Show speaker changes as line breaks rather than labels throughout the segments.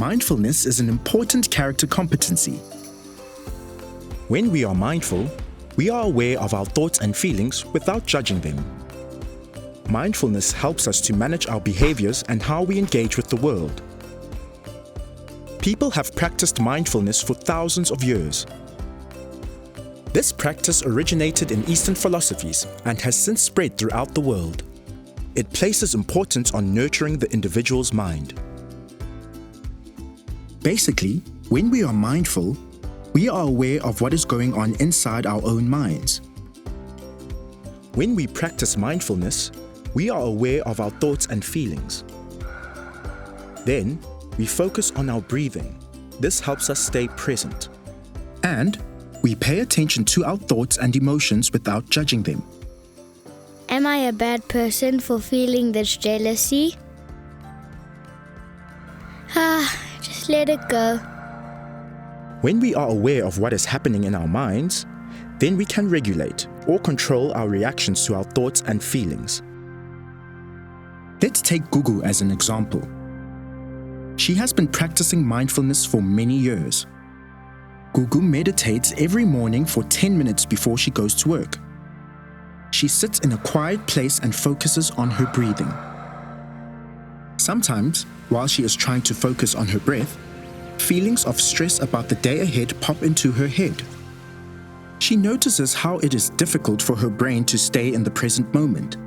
Mindfulness is an important character competency.
When we are mindful, we are aware of our thoughts and feelings without judging them. Mindfulness helps us to manage our behaviors and how we engage with the world. People have practiced mindfulness for thousands of years. This practice originated in Eastern philosophies and has since spread throughout the world. It places importance on nurturing the individual's mind.
Basically, when we are mindful, we are aware of what is going on inside our own minds.
When we practice mindfulness, we are aware of our thoughts and feelings. Then, we focus on our breathing. This helps us stay present.
And we pay attention to our thoughts and emotions without judging them.
Am I a bad person for feeling this jealousy? Just let it go.
When we are aware of what is happening in our minds, then we can regulate or control our reactions to our thoughts and feelings.
Let's take Gugu as an example. She has been practicing mindfulness for many years. Gugu meditates every morning for 10 minutes before she goes to work. She sits in a quiet place and focuses on her breathing. Sometimes, while she is trying to focus on her breath, feelings of stress about the day ahead pop into her head. She notices how it is difficult for her brain to stay in the present moment.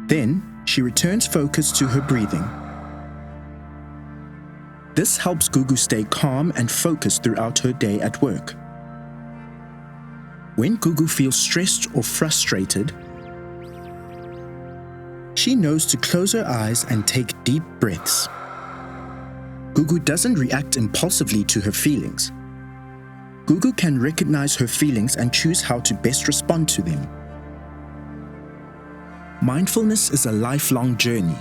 Then, she returns focus to her breathing. This helps Gugu stay calm and focused throughout her day at work. When Gugu feels stressed or frustrated, she knows to close her eyes and take deep breaths. Gugu doesn't react impulsively to her feelings. Gugu can recognize her feelings and choose how to best respond to them. Mindfulness is a lifelong journey.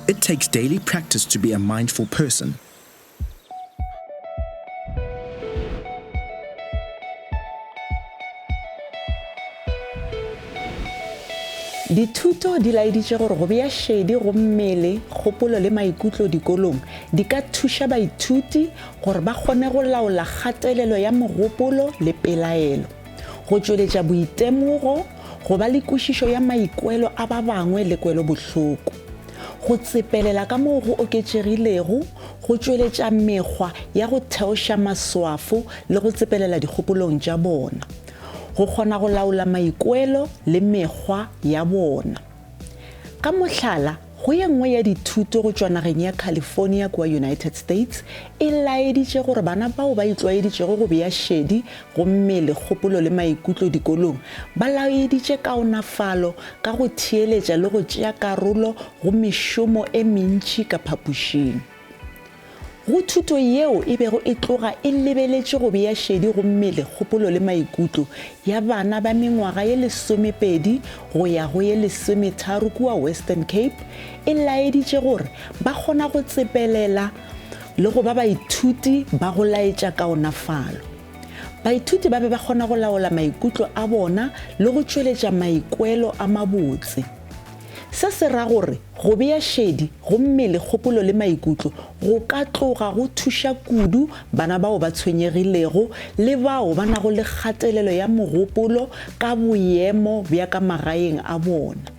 It takes daily practice to be a mindful person.
Dithuto di laeditse gore go bea shedi go mmele, kgopolo le maikutlo dikolong di ka thuša baithuti gore ba kgone go laola kgatelelo ya mogopolo le pelaelo, go tšweletša boitemogo, go ba le kwešišo ya maikwelo a ba bangwe le kwelobohloko, go tsepelela ka moo go oketšegilego, go tšweletša mekgwa ya go theoša maswafo le go tsepelela dikgopolong tša bona, go kgona go laola maikwelo le mekgwa ya bona. Ka mohlala, go ye nngwe ya dithuto go tšwa nageng ya California kwa United States e laeditše gore bana bao ba itlwaeditšego go bea shedi go mmele, kgopolo le maikutlo dikolong ba laeditše kaonafalo ka go theeletša le go tšea karolo go mešomo e mentši ka phapošing. Go thuto yeo e bego e tloga e lebeletše go bea shedi go mmele, kgopolo le maikutlo ya bana ba mengwaga ye 12 go ya go ye 13 kua Western Cape, e laeditše gore ba kgona go tsepelela le go ba baithuti ba go laetša kaonafalo. Baithuti ba be ba kgona go laola maikutlo a bona le go tšweletša maikwelo a mabotse. Se se ra gore go bea shedi go mmele, kgopolo le maikutlo go ka tloga go thuša kudu bana bao ba tshwenyegilego le bao ba nago le kgatelelo ya mogopolo ka boemo bja ka magaeng a bona.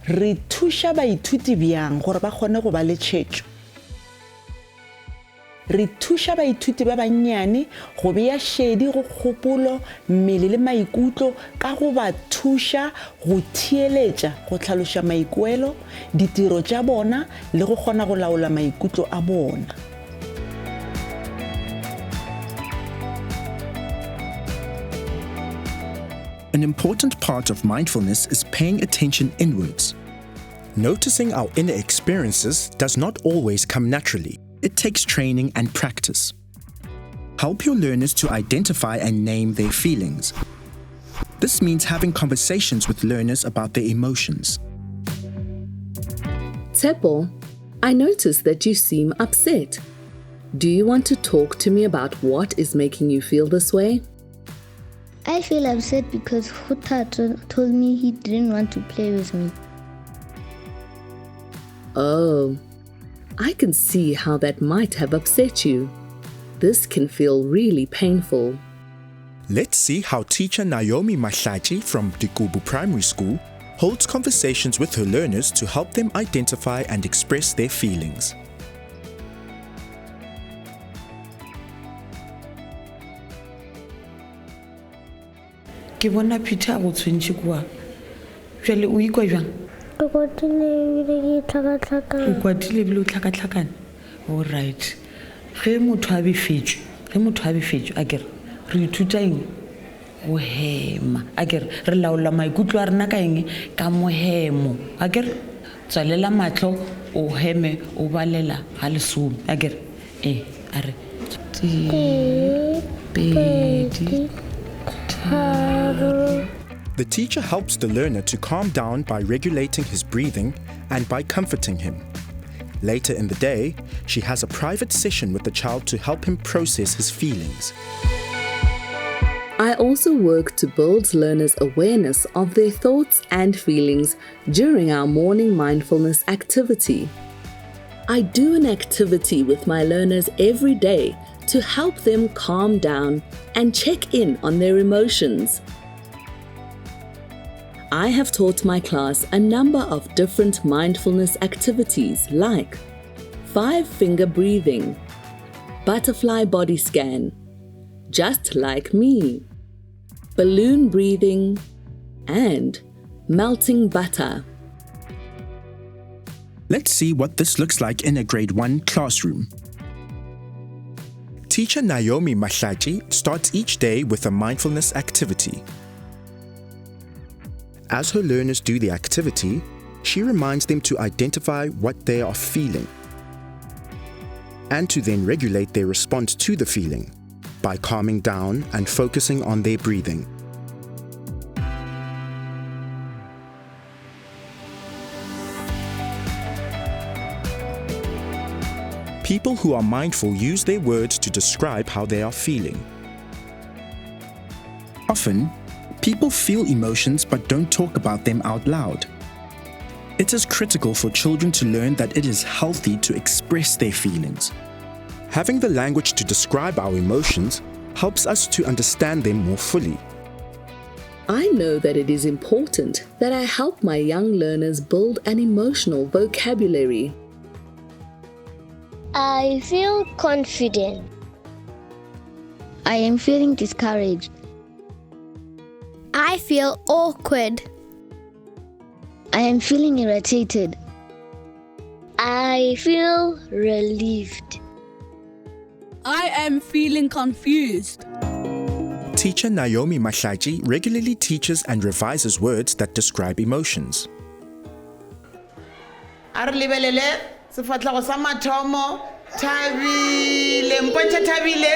Re thuša baithuti bjang gore ba kgone go ba le tšhetšo? Re thuša baithuti ba bannyane go bea shedi go kgopolo, mmele le maikutlo ka go ba thuša go theeletša go tlhaloša maikwelo, ditiro tša bona le go kgona go laola maikutlo a bona.
An important part of mindfulness is paying attention inwards.
Noticing our inner experiences does not always come naturally.
It takes training and practice. Help your learners to identify and name their feelings. This means having conversations with learners about their emotions.
Tsepo, I noticed that you seem upset. Do you want to talk to me about what is making you feel this way?
I feel upset because Huta told me he didn't want to play with me.
Oh, I can see how that might have upset you. This can feel really painful.
Let's see how teacher Naomi Mahlaji from Dikubu Primary School holds conversations with her learners to help them identify and express their feelings.
Ke bona Peter a go tshwentse kwa. Jwale o ikwa jwang?
Ke kwatile ebile ke tlhakatlhakane.
O kwatile ebile o tlhakatlhakane. All right. Ge motho a befetšwe a kere re ithuta eng go hema a kere re laola maikutlo a rena ka eng ka mohemo a kere tswalela matlho o heme o balela ga lesome a kere a re pedi tharo.
The teacher helps the learner to calm down by regulating his breathing and by comforting him. Later in the day, she has a private session with the child to help him process his feelings.
I also work to build learners' awareness of their thoughts and feelings during our morning mindfulness activity. I do an activity with my learners every day to help them calm down and check in on their emotions. I have taught my class a number of different mindfulness activities like 5-finger breathing, butterfly body scan, just like me, balloon breathing, and melting butter.
Let's see what this looks like in a grade 1 classroom.
Teacher Naomi Mahlaji starts each day with a mindfulness activity. As her learners do the activity, she reminds them to identify what they are feeling and to then regulate their response to the feeling by calming down and focusing on their breathing. People who are mindful use their words to describe how they are feeling.
Often, people feel emotions but don't talk about them out loud. It is critical for children to learn that it is healthy to express their feelings.
Having the language to describe our emotions helps us to understand them more fully.
I know that it is important that I help my young learners build an emotional vocabulary.
I feel confident. I am feeling discouraged. I feel awkward. I am feeling irritated. I feel relieved.
I am feeling confused.
Teacher Naomi Mahlaji regularly teaches and revises words that describe emotions.
A re lebelele sefatlago sa mathomo thabile mpontshe thabile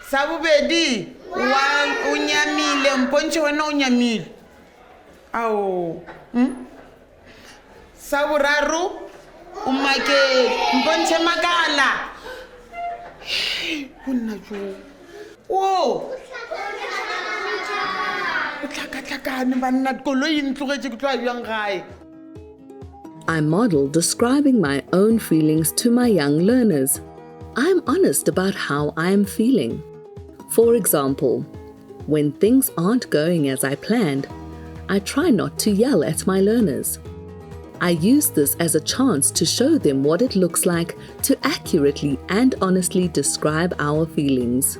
sa bobedi wa o nyamile mpontshe wena o nyamile ao sa boraro o make mpontshe makala bona jo o tlhakatlhakane banna koloi ntlogetse ke tloa bjang gae.
I model describing my own feelings to my young learners. I'm honest about how I am feeling. For example, when things aren't going as I planned, I try not to yell at my learners. I use this as a chance to show them what it looks like to accurately and honestly describe our feelings.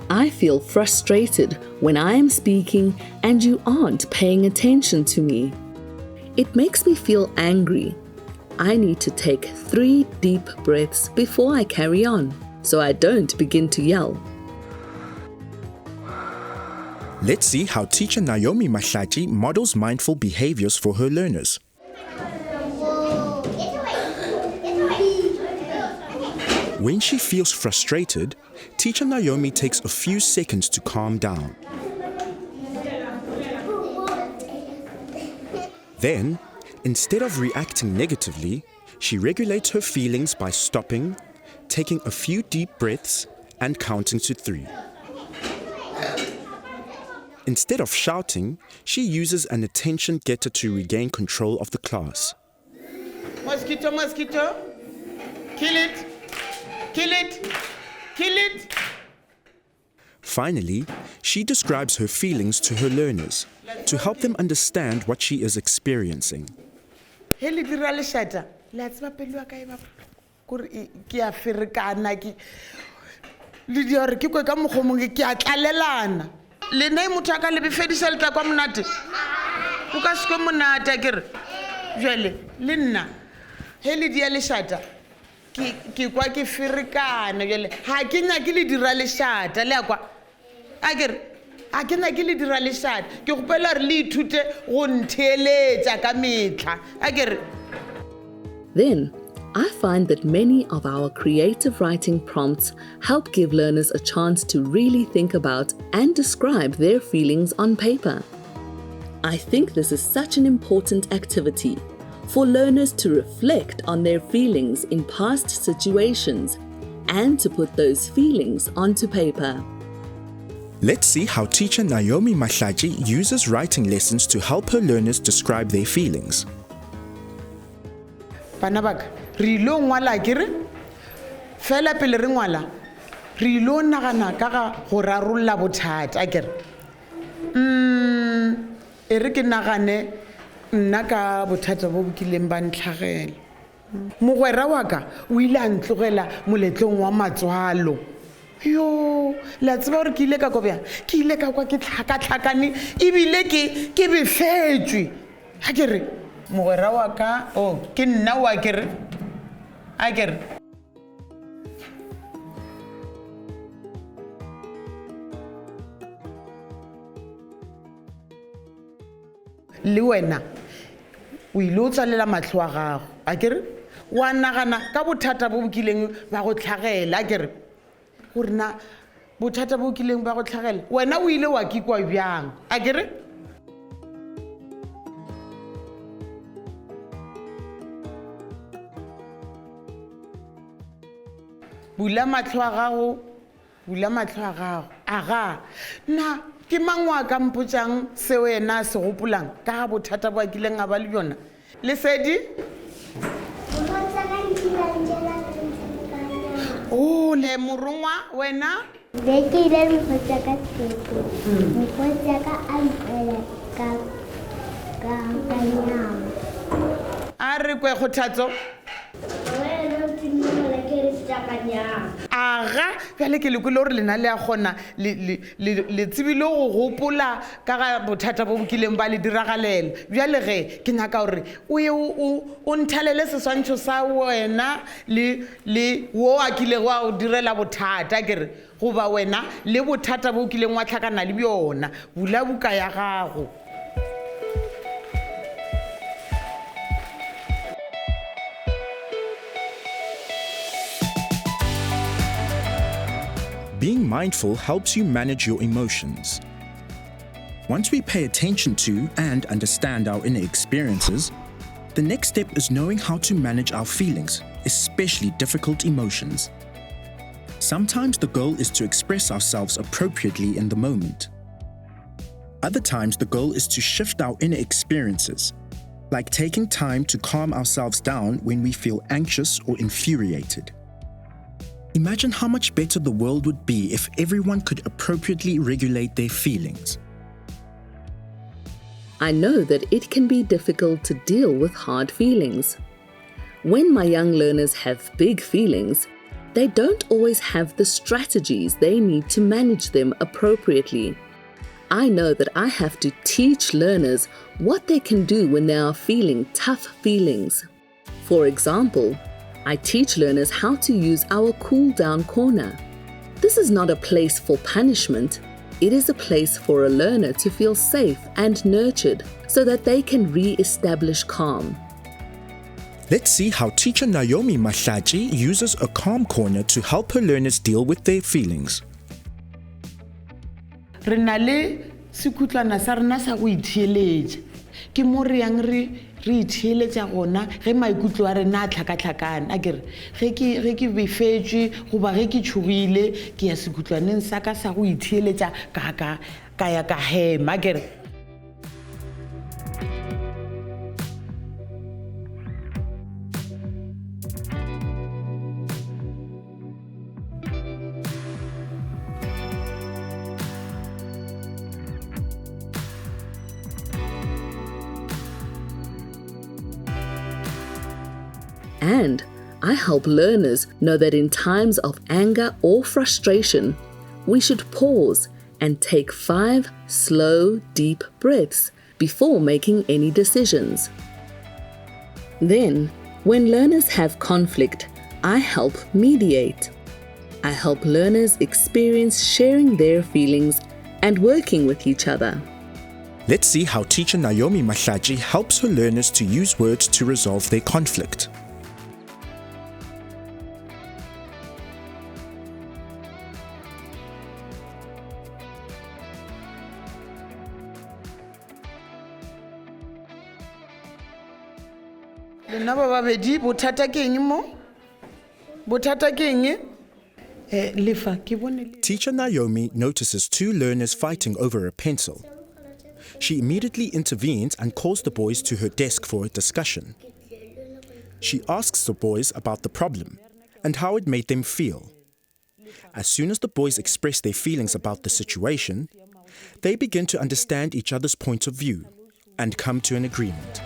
I feel frustrated when I am speaking and you aren't paying attention to me. It makes me feel angry. I need to take 3 deep breaths before I carry on, so I don't begin to yell.
Let's see how teacher Naomi Mahlaji models mindful behaviors for her learners. When she feels frustrated, teacher Naomi takes a few seconds to calm down. Then, instead of reacting negatively, she regulates her feelings by stopping, taking a few deep breaths, and counting to 3. Instead of shouting, she uses an attention getter to regain control of the class.
Mosquito, mosquito. Kill it. Kill it. Kill it.
Finally, she describes her feelings to her learners to help them understand what she is experiencing.
Heli dira leshata. La tseba pelo ka eba. Kore ke a ferekana ke. Le di hore ke ka mogomong ke a tlalelana. Le nei motho a ka le befedisa le tla kwa monate. O ka se kwa monate akere. Jwale le nna heli dia leshata. Ke kwa ke ferekana jwale ha ke nya ke le dira leshata le akwa. Akere a ke na ke le dira leshata ke gopela re le ithute go ntheeletsa ka metla akere.
Then, I find that many of our creative writing prompts help give learners a chance to really think about and describe their feelings on paper. I think this is such an important activity for learners to reflect on their feelings in past situations and to put those feelings onto paper.
Let's see how teacher Naomi Mahlaji uses writing lessons to help her learners describe their feelings.
Bana baka re ilo ngwala kere fela pele re ngwala re ilo nagana ka ga go rarolla bothata akere e re ke nagane nna ka bothata bo bokileng ba ntlhagela mogwera wa ka o ile a ntlogela moletlong wa matswalo yo la tseba gore ke ile ka kobja ke ile ka kwa ke tlhakatlhakane ebile ke befetswe akere mogwera wa ka ke nna wa kere akere le wena o ile o tsalela matlho a gago akere wa nagana ka bothata bo bokileng ba go tlhagela akere gore na bothata bo bokileng ba go tlhagela wena o ile wa kikwa bjang akere bula matlho a gago aga na ke mang wa ka mpotsang se wena se gopolang ka bothata bo akileng a ba le bjona Lesedi le morongwa wena
Beke ile mfotsa ka tseko. Mfotsa ka ampela ka nyama.
a re kwe kgothatso aga bjale ke lekole gore lena le a kgona le tsebile go gopola ka ga bothata bo bokileng ba le diragalela bjale ge ke nyaka gore o ye o nthalele seswantšho sa wena le wo a kilego wa o direla bothata kere goba wena le bothata bo kileng wa tlhakana le bjona bula buka ya gago.
Being mindful helps you manage your emotions. Once we pay attention to and understand our inner experiences, the next step is knowing how to manage our feelings, especially difficult emotions. Sometimes the goal is to express ourselves appropriately in the moment. Other times the goal is to shift our inner experiences, like taking time to calm ourselves down when we feel anxious or infuriated. Imagine how much better the world would be if everyone could appropriately regulate their feelings.
I know that it can be difficult to deal with hard feelings. When my young learners have big feelings, they don't always have the strategies they need to manage them appropriately. I know that I have to teach learners what they can do when they are feeling tough feelings. For example, I teach learners how to use our cool down corner. This is not a place for punishment. It is a place for a learner to feel safe and nurtured so that they can re-establish calm.
Let's see how teacher Naomi Mahlaji uses a calm corner to help her learners deal with their feelings.
Re na le sekutlwana sa rena sa go itheeletša ke mo re yang re itheeletša gona ge maikutlo a rena a tlhakatlhakane a kere ge ke befetšwe goba ge ke tšhogile ke ya sekutlwaneng sa ka sa go itheeletša ka ya ka hema a kere.
And I help learners know that in times of anger or frustration, we should pause and take 5 slow, deep breaths before making any decisions. Then, when learners have conflict, I help mediate. I help learners experience sharing their feelings and working with each other.
Let's see how teacher Naomi Mahlaji helps her learners to use words to resolve their conflict.
Lena ba babedi bothata ke eng mo? Bothata ke eng? Lefa ke bone.
Teacher Naomi notices 2 learners fighting over a pencil. She immediately intervenes and calls the boys to her desk for a discussion. She asks the boys about the problem and how it made them feel. As soon as the boys express their feelings about the situation, they begin to understand each other's point of view and come to an agreement.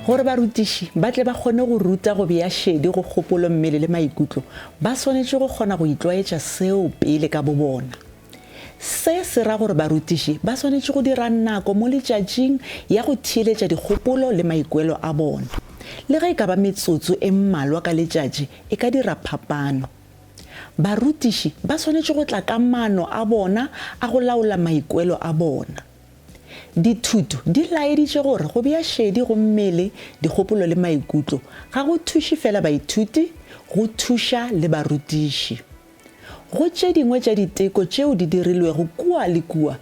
Gore barutiši ba tle ba kgone go ruta go bea šedi go kgopolo mmele le maikutlo ba swanetše go kgona go itlwaetša seo pele ka bobona. Se se ra gore barutiši ba swanetše go dira nako mo letšatšing ya go theeletša dikgopolo le maikuelo a bona. Le ge e ka ba metsotso e mmalwa ka letšatši e ka dira phapano. Barutiši ba swanetše go tla ka maano a bona a go laola maikuelo a bona. Dithuto di laeditše gore go bea šedi go mmele, dikgopolo le maikutlo ga go thuše fela baithuti, go thuša le barutiši. Go tše dingwe tša diteko tšeo di dirilwego kua le kua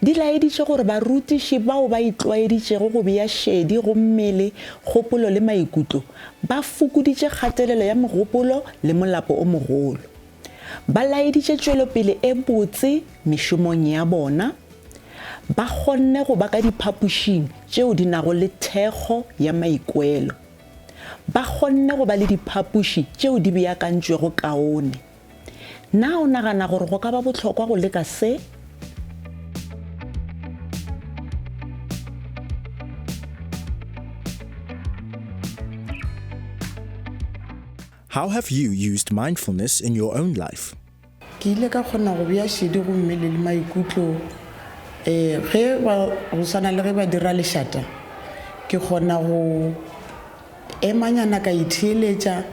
di laeditše gore barutiši bao ba itlwaeditšego go bea šedi go mmele, kgopolo le maikutlo ba fokoditše kgatelelo ya mogopolo le molapo o mogolo. Ba laeditše tšwelopele e botse mešomong ya bona. Ba kgonne go ba ka diphapošing tšeo di nago le thekgo ya maikuelo. Ba kgonne go ba le diphapoši tšeo di beakantšwego kaone. Na o nagana gore go ka ba bohlokwa go leka se?
How have you used mindfulness in your own life?
Ke ile ka kgona go bea šedi go mmele le maikutlo. Ge ba go sana le ge ba dira lešata ke kgona go emanyana ka itheeletša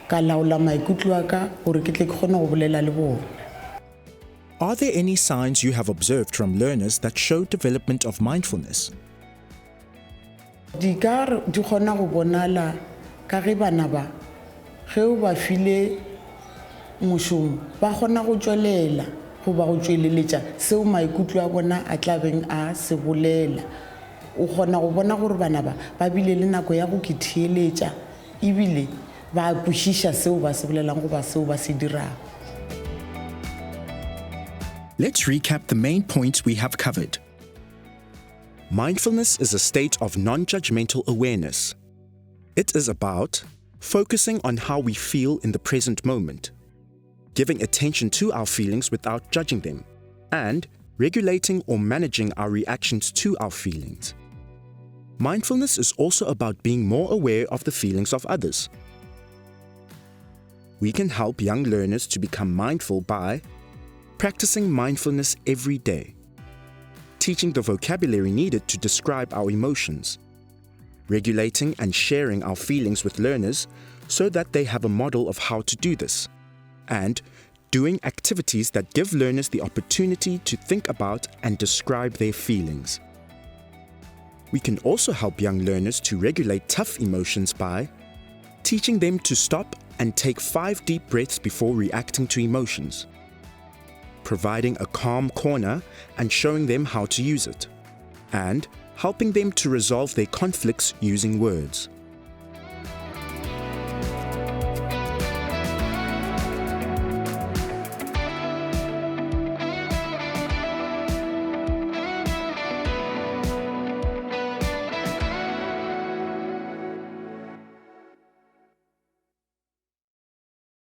ka laola maikutlo a ka gore ke tle ke kgone go bolela le bona.
Are there any signs you have observed from learners that show development of mindfulness?
Di kgona go bonala ka ge bana ba ge o ba file mošomo ba kgona go tšwelela goba go tšweleletša seo maikutlo a bona a tlabeng a se bolela. O kgona go bona gore bana ba bile le nako ya go kitheeletša ebile ba kwešiša seo ba se bolelang goba seo ba se dirago.
Let's recap the main points we have covered.
Mindfulness is a state of non-judgmental awareness. It is about focusing on how we feel in the present moment, giving attention to our feelings without judging them, and regulating or managing our reactions to our feelings. Mindfulness is also about being more aware of the feelings of others. We can help young learners to become mindful by practicing mindfulness every day, teaching the vocabulary needed to describe our emotions, regulating and sharing our feelings with learners so that they have a model of how to do this, and doing activities that give learners the opportunity to think about and describe their feelings. We can also help young learners to regulate tough emotions by teaching them to stop and take 5 deep breaths before reacting to emotions, providing a calm corner and showing them how to use it, and helping them to resolve their conflicts using words.